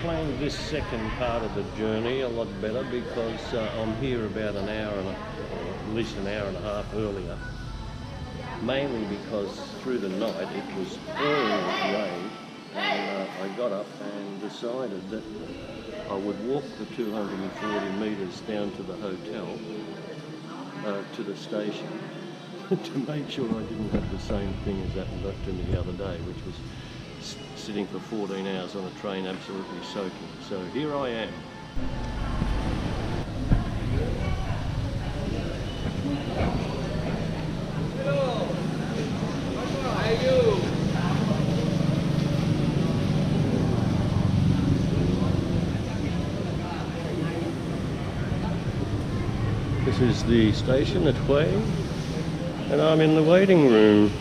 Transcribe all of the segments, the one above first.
explain this second part of the journey a lot better because I'm here about an hour or at least an hour and a half earlier. Mainly because through the night it was pouring rain, and I got up and decided that I would walk the 240 metres down to the hotel, to the station, to make sure I didn't have the same thing as happened to me the other day, which was sitting for 14 hours on a train absolutely soaking. So here I am. Hello. How are you? This is the station at Hue, and I'm in the waiting room.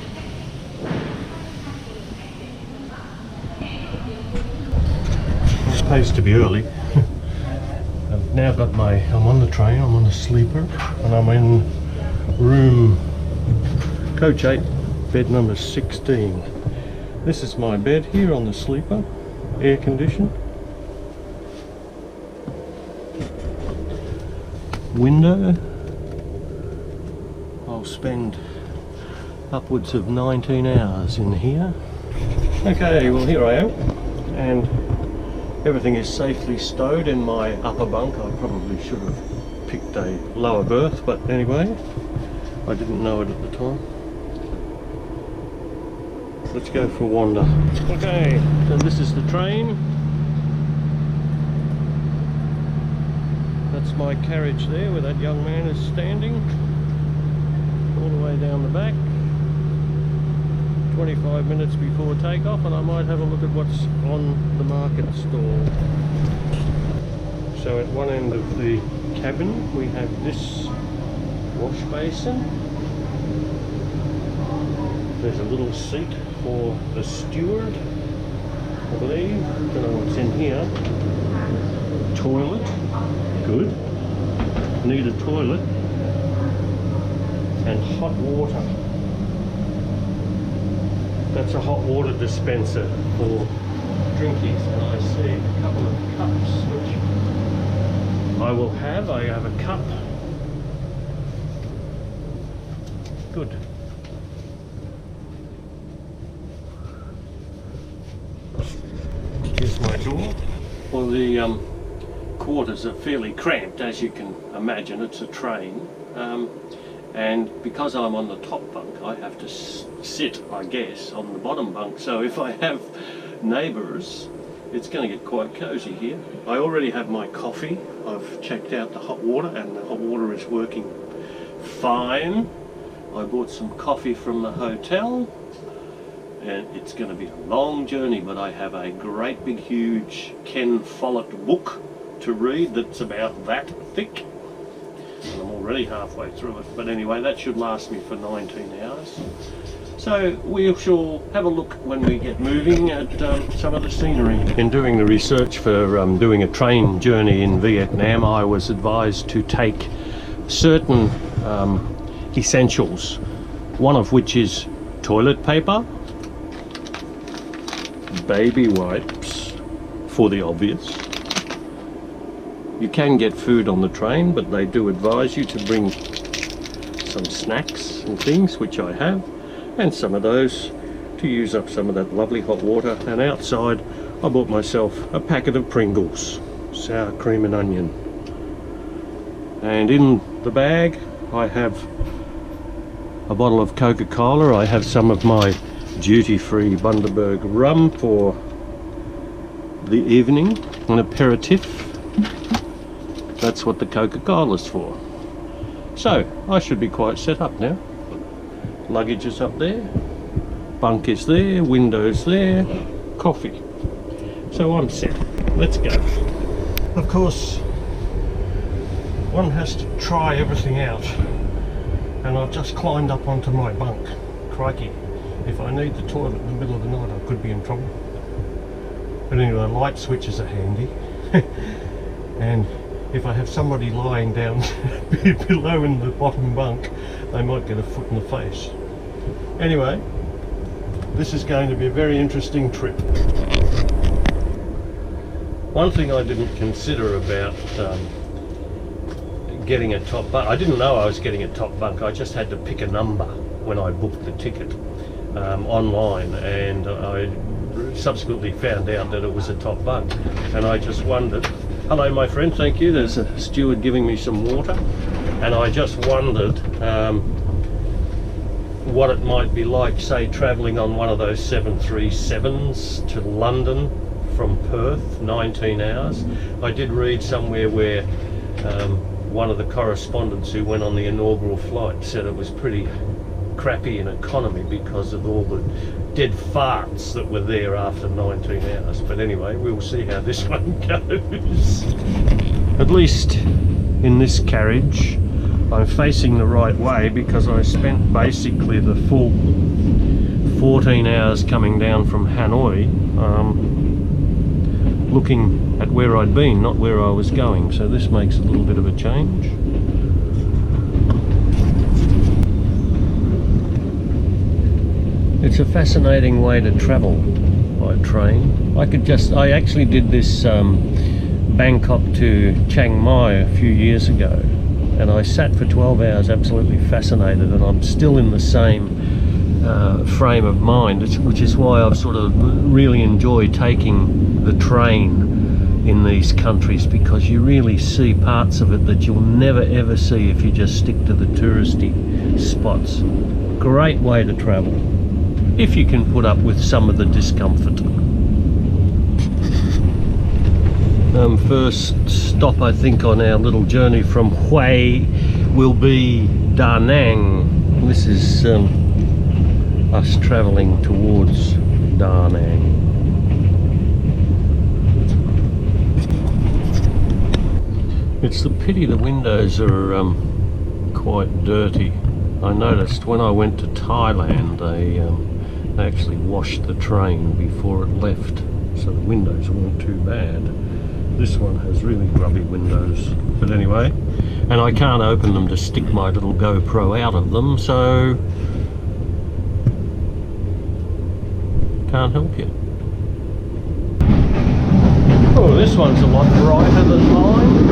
It pays to be early. I've now got I'm on the train, I'm on a sleeper, and I'm in room coach 8, bed number 16. This is my bed here on the sleeper, air conditioned. Window. I'll spend upwards of 19 hours in here. Okay, well here I am, and everything is safely stowed in my upper bunk. I probably should have picked a lower berth, but anyway, I didn't know it at the time. Let's go for a wander. Okay, so this is the train. That's my carriage there where that young man is standing, all the way down the back. 25 minutes before takeoff, and I might have a look at what's on the market stall. So at one end of the cabin we have this wash basin. There's a little seat for the steward, I believe. Don't know what's in here. Toilet. Good. Need a toilet. And hot water. That's a hot water dispenser for drinkies, and I see a couple of cups which I will have. I have a cup. Good. Here's my door. Well, the quarters are fairly cramped, as you can imagine. It's a train. And because I'm on the top bunk, I have to sit, I guess, on the bottom bunk. So if I have neighbours, it's going to get quite cosy here. I already have my coffee. I've checked out the hot water, and the hot water is working fine. I bought some coffee from the hotel, and it's going to be a long journey, but I have a great big huge Ken Follett book to read that's about that thick. And I'm already halfway through it, but anyway, that should last me for 19 hours. So we shall have a look when we get moving at some of the scenery. In doing the research for doing a train journey in Vietnam, I was advised to take certain essentials, one of which is toilet paper, baby wipes, for the obvious. You can get food on the train, but they do advise you to bring some snacks and things, which I have, and some of those to use up some of that lovely hot water. And outside I bought myself a packet of Pringles, sour cream and onion. And in the bag I have a bottle of Coca-Cola. I have some of my duty-free Bundaberg rum for the evening, an aperitif. That's what the Coca-Cola's for. So I should be quite set up now. Luggage is up there, bunk is there, windows there, coffee. So I'm set. Let's go. Of course, one has to try everything out, and I've just climbed up onto my bunk. Crikey, if I need the toilet in the middle of the night, I could be in trouble. But anyway, light switches are handy. And if I have somebody lying down below in the bottom bunk, they might get a foot in the face. Anyway, this is going to be a very interesting trip. One thing I didn't consider about getting a top bunk, I didn't know I was getting a top bunk. I just had to pick a number when I booked the ticket online, and I subsequently found out that it was a top bunk, and I just wondered, hello my friend, thank you, there's a steward giving me some water, and I just wondered what it might be like, say, travelling on one of those 737s to London from Perth, 19 hours. I did read somewhere where one of the correspondents who went on the inaugural flight said it was pretty crappy in economy because of all the dead farts that were there after 19 hours. But anyway, we'll see how this one goes. At least in this carriage, I'm facing the right way because I spent basically the full 14 hours coming down from Hanoi looking at where I'd been, not where I was going. So this makes a little bit of a change. It's a fascinating way to travel by train. I actually did this Bangkok to Chiang Mai a few years ago, and I sat for 12 hours absolutely fascinated, and I'm still in the same frame of mind, which is why I've sort of really enjoyed taking the train in these countries, because you really see parts of it that you'll never ever see if you just stick to the touristy spots. Great way to travel, if you can put up with some of the discomfort. First stop, I think, on our little journey from Hue will be Da Nang. This is us travelling towards Da Nang. It's the pity the windows are quite dirty. I noticed when I went to Thailand they actually washed the train before it left, so the windows weren't too bad. This one has really grubby windows, but anyway, and I can't open them to stick my little GoPro out of them, so can't help you. Oh, this one's a lot brighter than mine.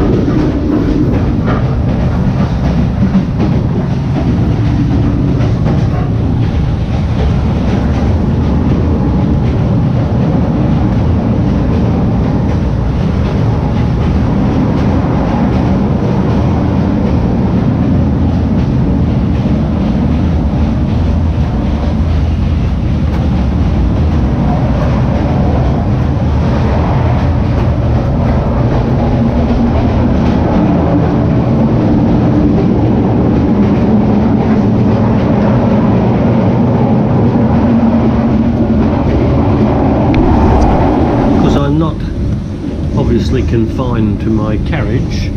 Confined to my carriage,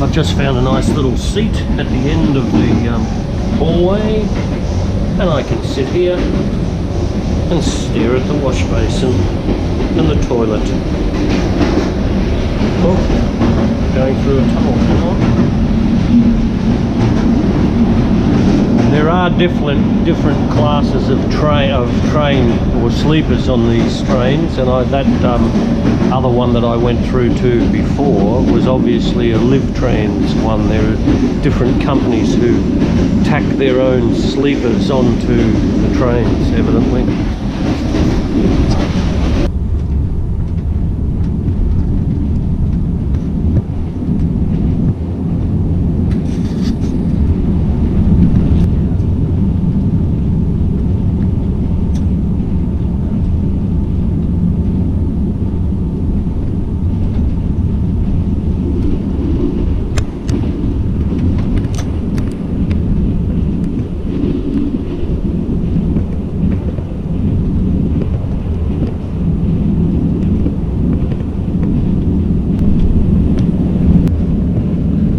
I've just found a nice little seat at the end of the hallway, and I can sit here and stare at the wash basin and the toilet. Oh, going through a tunnel. Hang on. There are different classes of train or sleepers on these trains, and that other one that I went through to before was obviously a Live Trans one. There are different companies who tack their own sleepers onto the trains, evidently.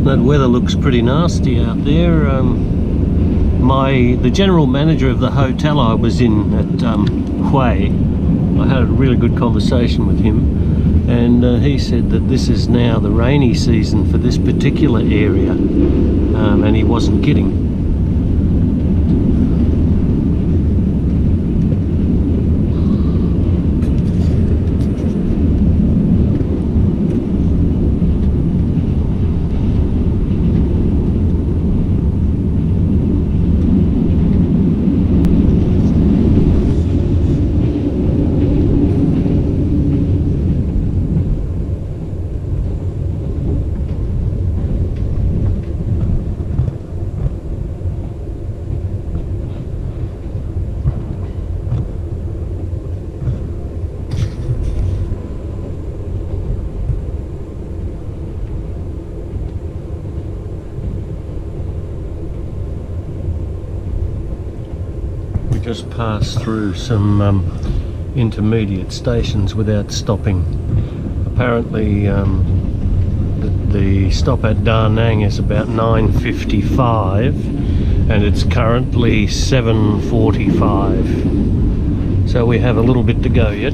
That weather looks pretty nasty out there. The general manager of the hotel I was in at Hue, I had a really good conversation with him, and he said that this is now the rainy season for this particular area, and he wasn't kidding. just passed through some intermediate stations without stopping. Apparently the stop at Da Nang is about 9:55 and it's currently 7:45. So we have a little bit to go yet.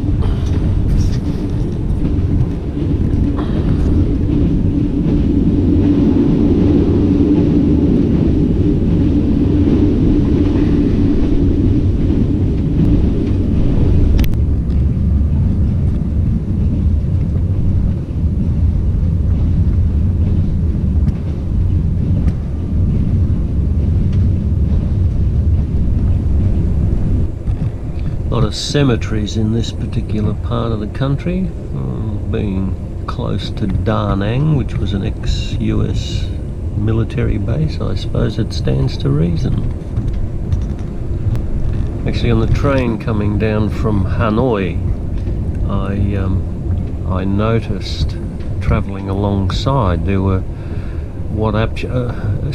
A lot of cemeteries in this particular part of the country, being close to Da Nang, which was an ex-US military base. I suppose it stands to reason. Actually, on the train coming down from Hanoi, I noticed, travelling alongside, there were what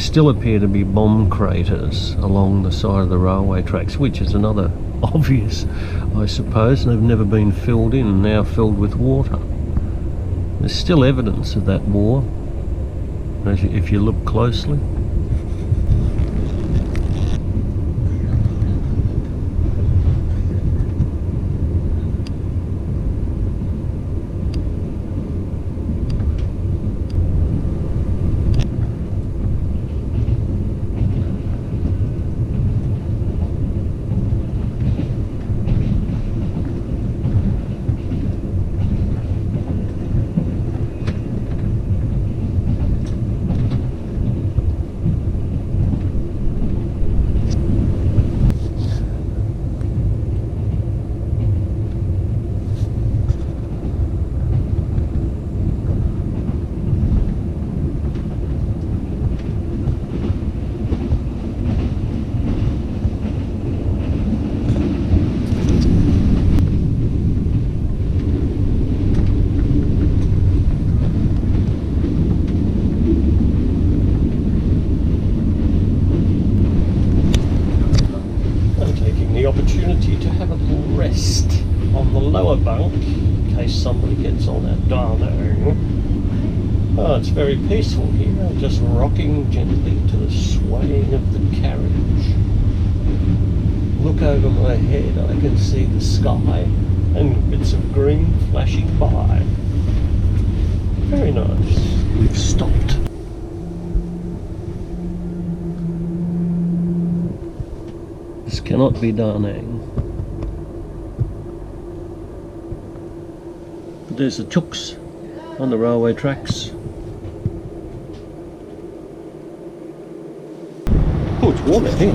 still appear to be bomb craters along the side of the railway tracks, which is another obvious, I suppose, and have never been filled in, now filled with water. There's still evidence of that war, if you look closely. Opportunity to have a little rest on the lower bunk in case somebody gets on that darn. Oh, it's very peaceful here. I'm just rocking gently to the swaying of the carriage. Look over my head, I can see the sky and bits of green flashing by. Very nice. We've stopped. This cannot be Da Nang. But there's the chooks on the railway tracks. Oh, it's warm out here.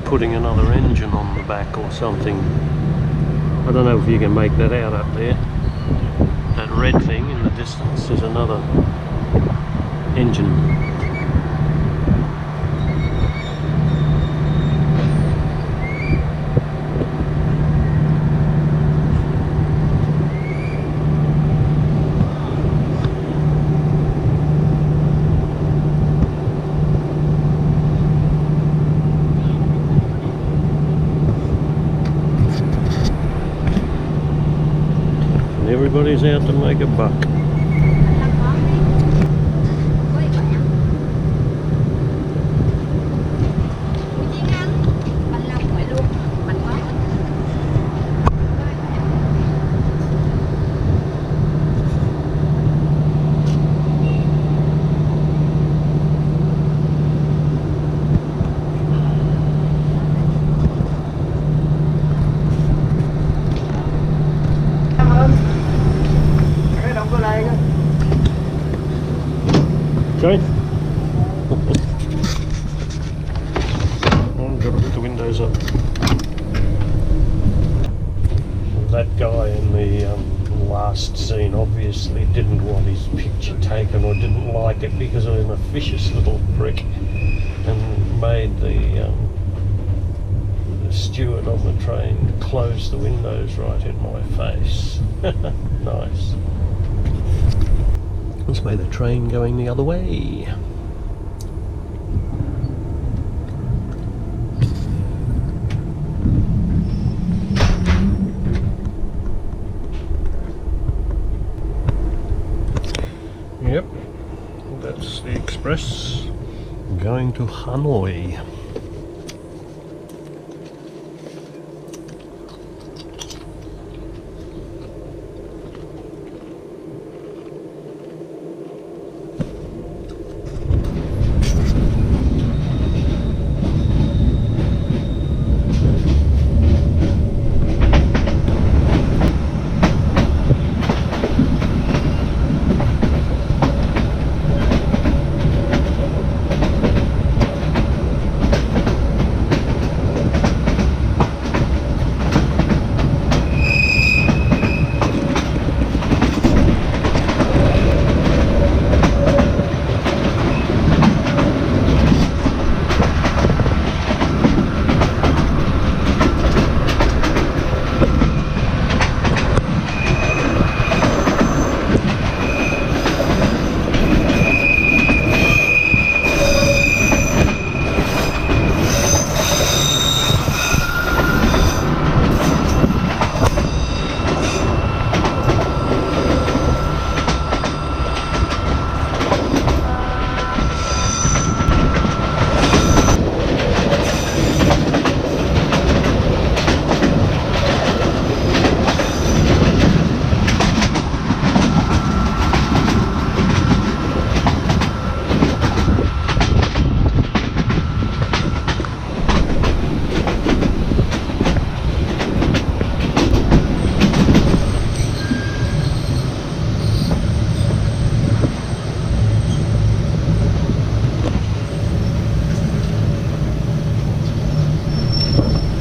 Putting another engine on the back or something. I don't know if you can make that out up there. That red thing in the distance is another engine. Everybody's out to make a buck. Cái đóng cửa này cơ. Okay. I've got to put the windows up. That guy in the last scene obviously didn't want his picture taken or didn't like it because I'm a vicious little prick and made the steward on the train close the windows right in my face. Nice. Let's make the train going the other way. Yep, that's the express going to Hanoi.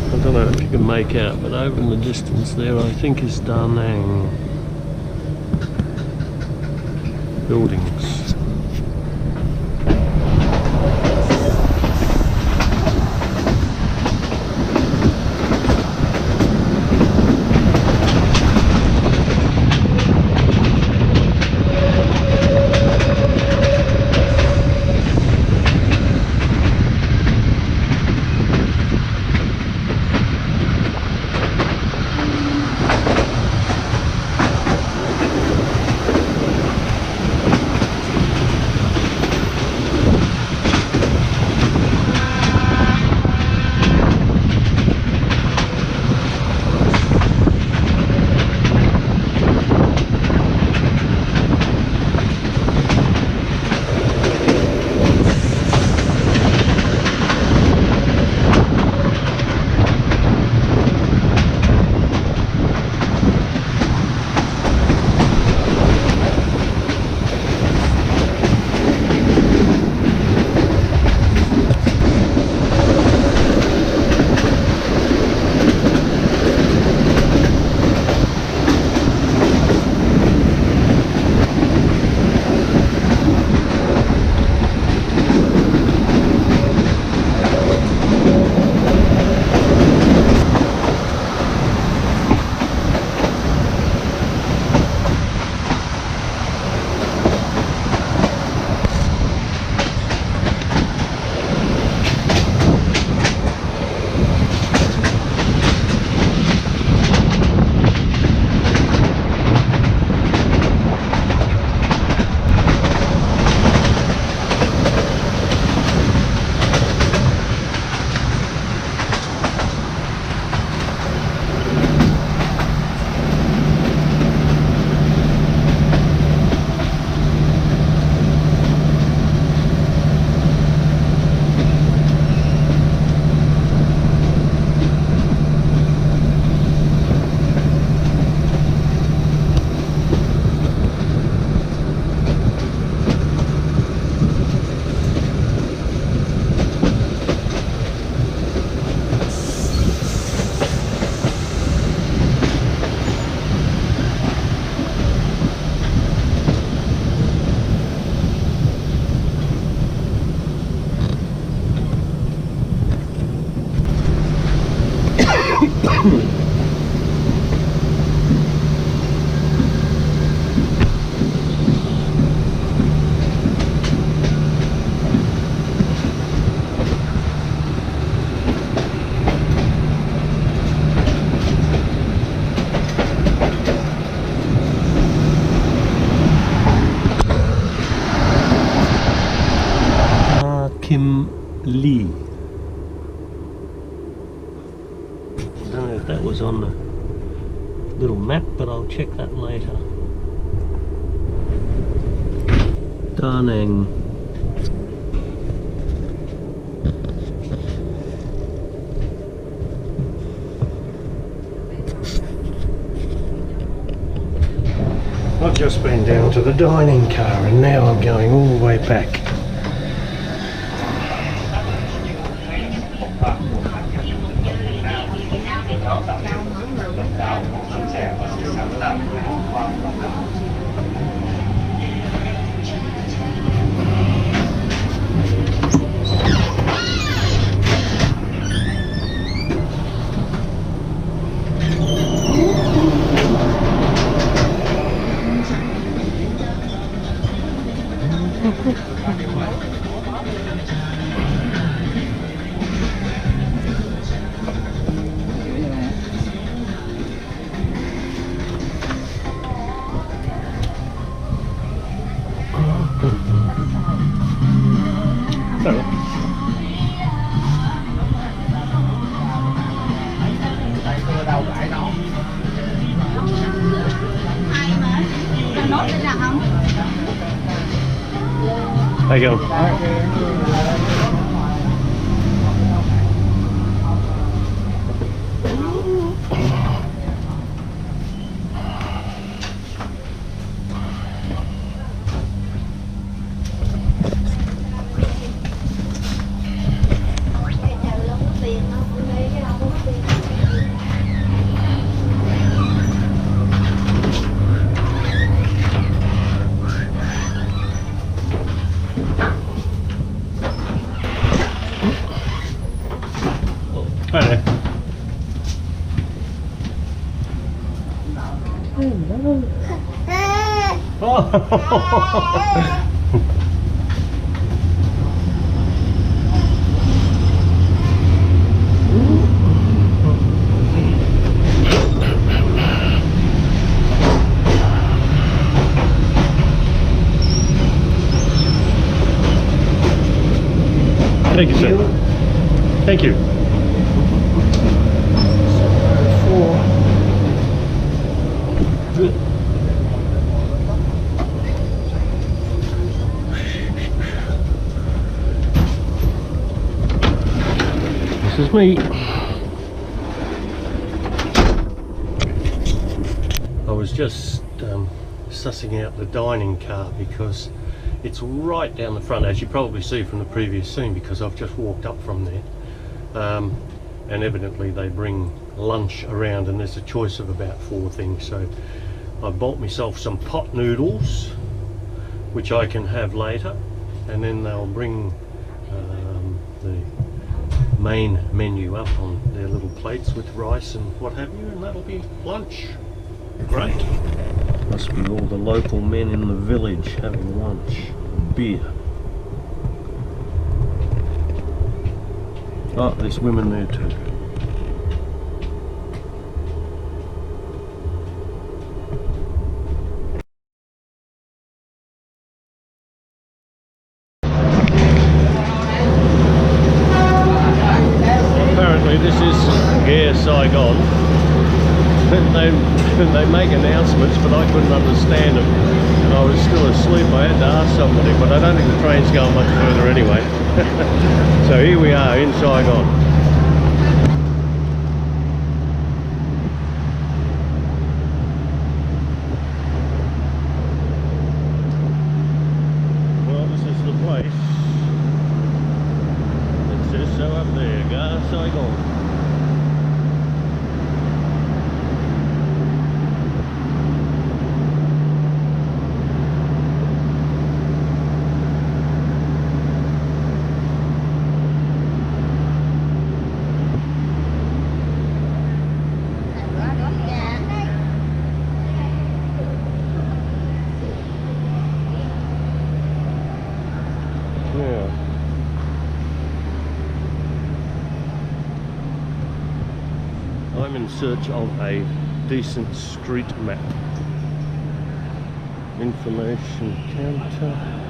I don't know if you can make out, but over in the distance there I think is Da Nang buildings. little map, but I'll check that later. Da Nang. I've just been down to the dining car and now I'm going all the way back. How you going? Thank you, sir. Thank you. This is me. I was just sussing out the dining car because it's right down the front, as you probably see from the previous scene, because I've just walked up from there. And evidently they bring lunch around and there's a choice of about 4 things. So I bought myself some pot noodles, which I can have later, and then they'll bring the main menu up on their little plates with rice and what have you, and that'll be lunch. Great. Must be all the local men in the village having lunch. Beer. Oh, there's women there too. Apparently this is Ga Sai Gon. They make announcements, but I couldn't understand them, and I was still asleep. I had to ask somebody, but I don't think the train's going much further anyway. So here we are in Saigon. Well, this is the place. It says so up there, Ga Sai Gon. I'm in search of a decent street map. Information counter.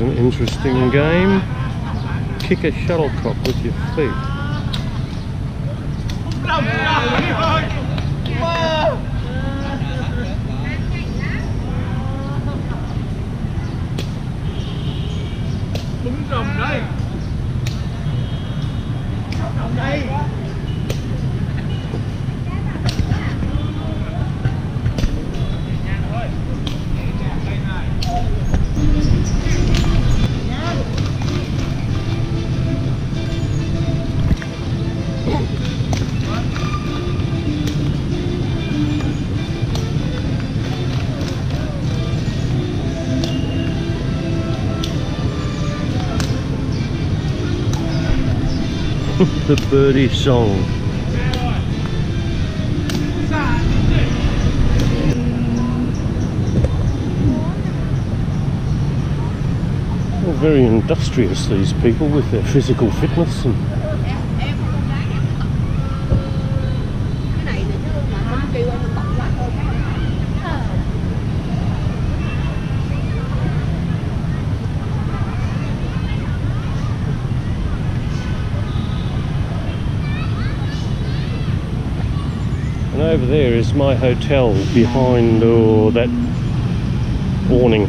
Here's an interesting game. Kick a shuttlecock with your feet. Đúng rồng đây. Rồng đây. The birdie song. They're very industrious, these people, with their physical fitness. And over there is my hotel behind that awning.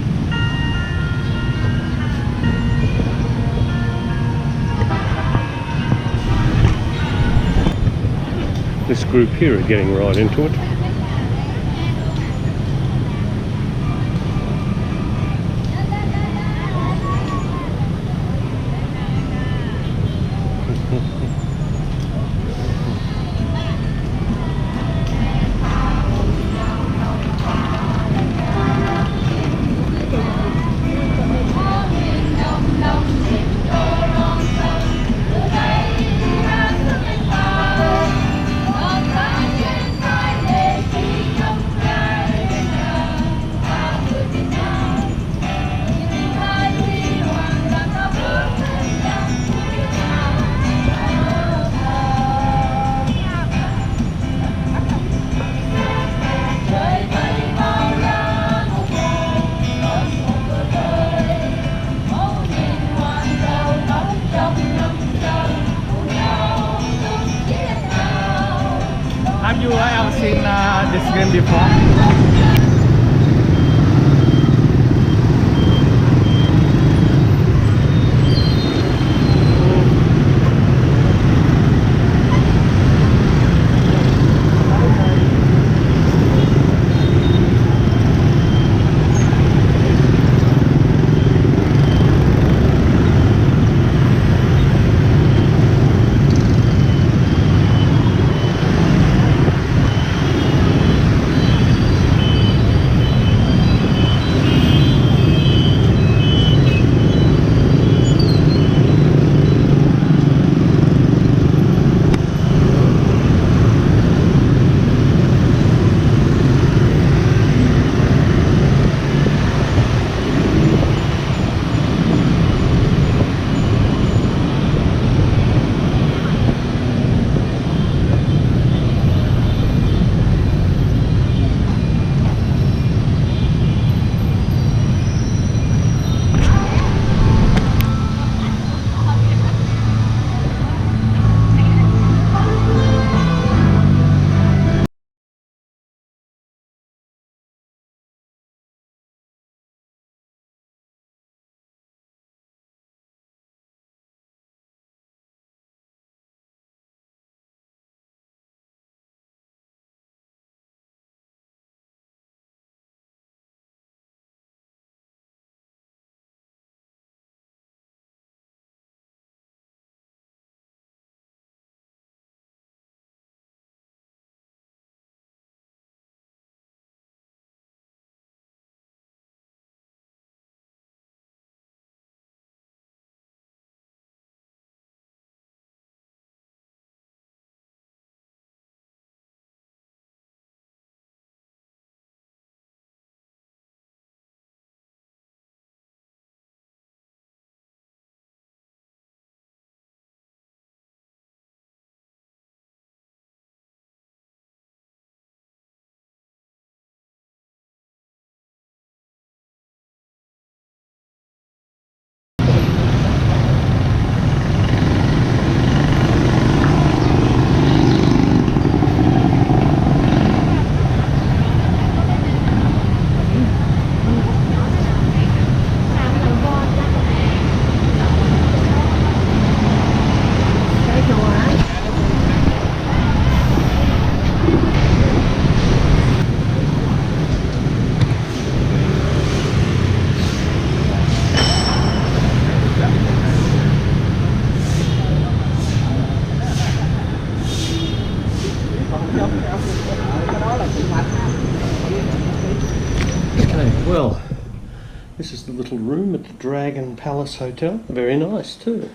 This group here are getting right into it. Have you ever seen this game before? Well, this is the little room at the Dragon Palace Hotel. Very nice too.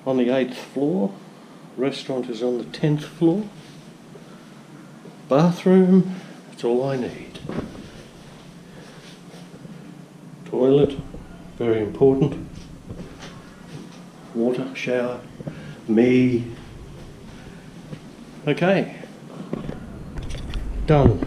On the 8th floor. Restaurant is on the 10th floor. Bathroom, that's all I need. Toilet, very important. Water, shower, me. Okay, done.